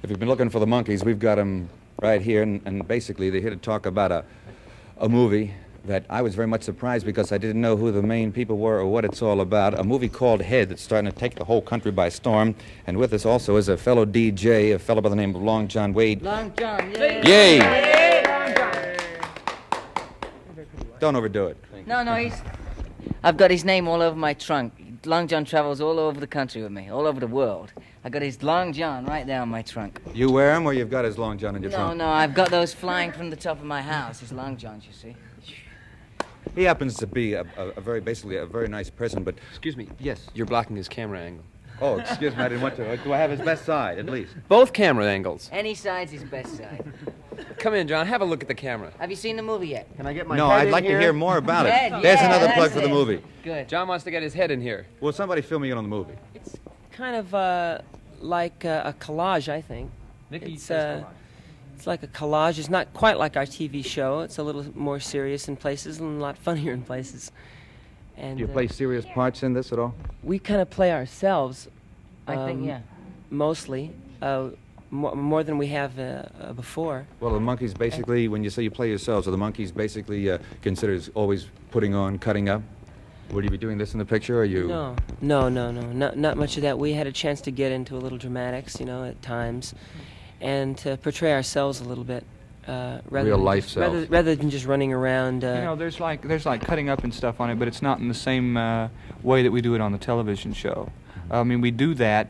If you've been looking for the Monkees, we've got them right here, and basically they're here to talk about a movie that I was very much surprised because I didn't know who the main people were or what it's all about. A movie called Head that's starting to take the whole country by storm. And with us also is a fellow DJ, a fellow by the name of Long John Wade. Long John, yay! Yay! Yay! Long John. Don't overdo it. No, I've got his name all over my trunk. Long John travels all over the country with me, all over the world. I got his Long John right there on my trunk. You wear him or you've got his Long John in your trunk? No, I've got those flying from the top of my house, his Long Johns, you see. He happens to be basically a very nice person, but... Excuse me. Yes, you're blocking his camera angle. Oh, excuse me, I didn't want to. Do I have his best side, at least? Both camera angles. Any side's his best side. Come in, John. Have a look at the camera. Have you seen the movie yet? Can I get my No, head I'd in like here? to hear more about it. Head, There's yeah, another plug that's for the it. movie. Good. John wants to get his head in here. Will somebody fill me in on the movie? It's kind of like a collage, I think. It's like a collage. It's not quite like our TV show. It's a little more serious in places and a lot funnier in places. And Do you play serious parts in this at all? we kind of play ourselves. I think, yeah. Mostly, more than we have before. Well, the Monkees basically, when you say you play yourselves, are the Monkees basically considered always putting on, cutting up? Would you be doing this in the picture, or you... No, not much of that. We had a chance to get into a little dramatics, at times, and to portray ourselves a little bit. Real life selves. Rather than just running around. There's like cutting up and stuff on it, but it's not in the same way that we do it on the television show. I mean, we do that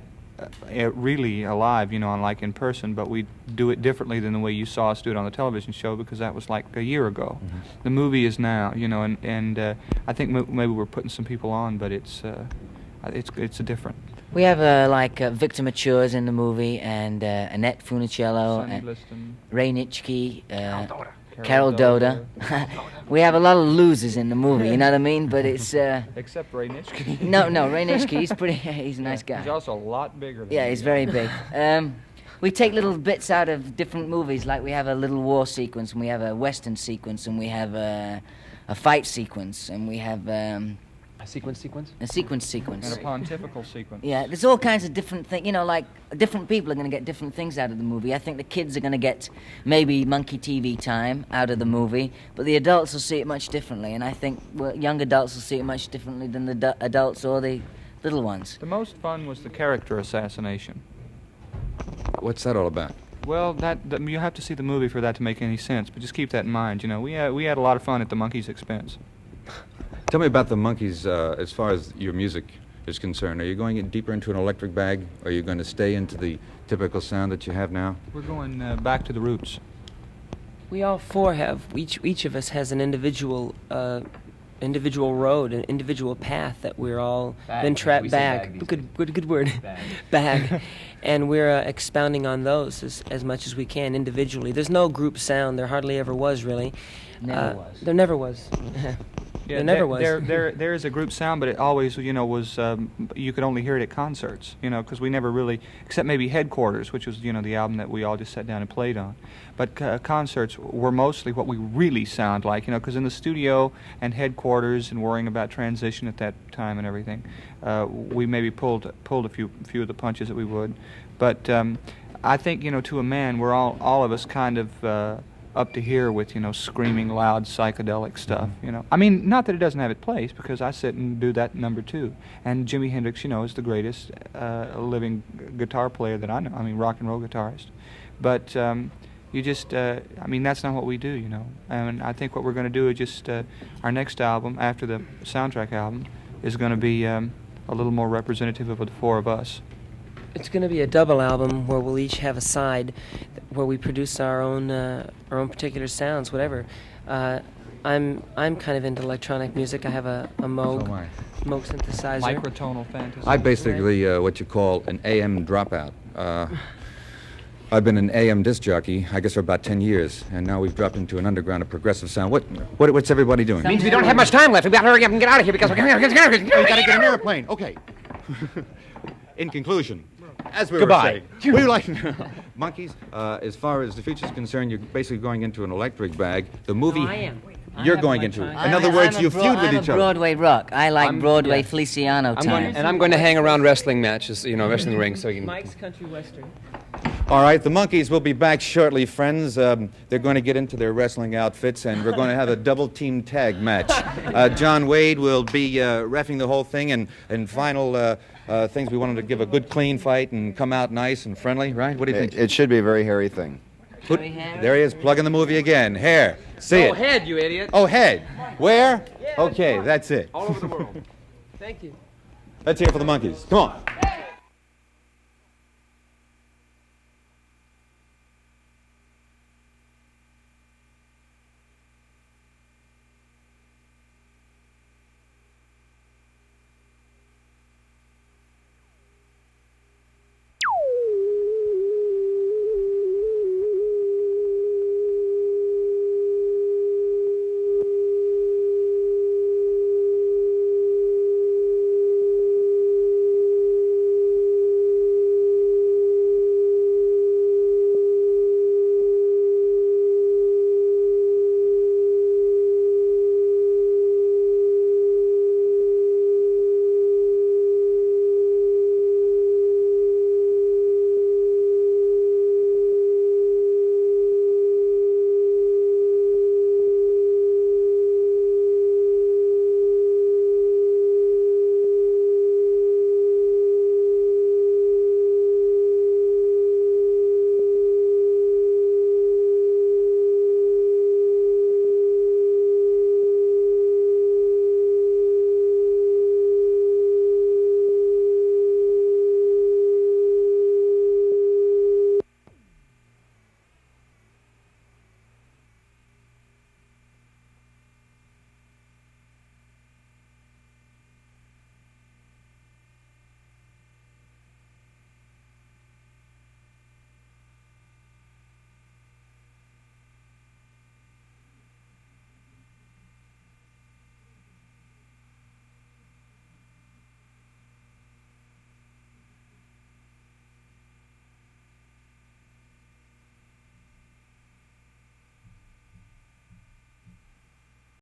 really alive, unlike in person, but we do it differently than the way you saw us do it on the television show because that was like a year ago. Mm-hmm. The movie is now, and I think maybe we're putting some people on, but it's different. We have Victor Matures in the movie, and Annette Funicello, Sonny and Liston. Ray Nitschke, Carol Doda. We have a lot of losers in the movie, you know what I mean? But it's Except Ray Nitschke. no, Ray Nitschke. He's a nice guy. He's also a lot bigger than Yeah, me. he's very big. We take little bits out of different movies, like we have a little war sequence, and we have a western sequence, and we have a fight sequence, and we have A sequence? a sequence. And a pontifical sequence. Yeah, there's all kinds of different things. Like different people are going to get different things out of the movie. I think the kids are going to get maybe monkey TV time out of the movie, but the adults will see it much differently. And I think young adults will see it much differently than the adults or the little ones. The most fun was the character assassination. What's that all about? Well, that you have to see the movie for that to make any sense. But just keep that in mind. We had a lot of fun at the Monkees' expense. Tell me about the Monkees as far as your music is concerned. Are you going deeper into an electric bag? Or are you going to stay into the typical sound that you have now? We're going back to the roots. We all four have each of us has an individual road, an individual path that we're all been trapped back. Good word. Bag. And we're expounding on those as much as we can individually. There's no group sound. There hardly ever was, really. Never was. There never was. Yeah, there never was. There is a group sound, but it always, was you could only hear it at concerts, because we never really, except maybe Headquarters, which was, the album that we all just sat down and played on. But concerts were mostly what we really sound like, because in the studio and Headquarters and worrying about transition at that time and everything, we maybe pulled a few of the punches that we would. But I think, to a man, we're all of us kind of up to here with, screaming loud psychedelic stuff, I mean, not that it doesn't have its place, because I sit and do that number too. And Jimi Hendrix, is the greatest living guitar player that I know. I mean, rock and roll guitarist. But you just, that's not what we do, And I think what we're going to do is just, our next album, after the soundtrack album, is going to be a little more representative of the four of us. It's going to be a double album where we'll each have a side where we produce our own particular sounds, whatever. I'm kind of into electronic music. I have a Moog synthesizer. Microtonal fantasy. I'm basically what you call an AM dropout. I've been an AM disc jockey, I guess, for about 10 years, and now we've dropped into an underground of progressive sound. What's everybody doing? Means we don't have much time left. We better hurry up and get out of here because we're going to You gotta get an airplane. Okay. In conclusion, as we Goodbye. were saying, we like Monkees. As far as the future's concerned, you're basically going into an electric bag. The movie No, I am. you're going into. In other words, you feud with I'm each a other. Broadway rock. I like Broadway yeah. Feliciano time. I'm going to hang around wrestling matches, wrestling rings, so you can... Mike's Country Western. All right, the Monkees will be back shortly, friends. They're going to get into their wrestling outfits, and we're going to have a double-team tag match. John Wade will be reffing the whole thing, and final things, we wanted to give a good, clean fight and come out nice and friendly, right? What do you think? It should be a very hairy thing. There he is, plugging the movie again. Hair. See it. Oh, head, you idiot. Oh, head. Where? Okay, that's it. All over the world. Thank you. Let's hear it for the Monkees. Come on.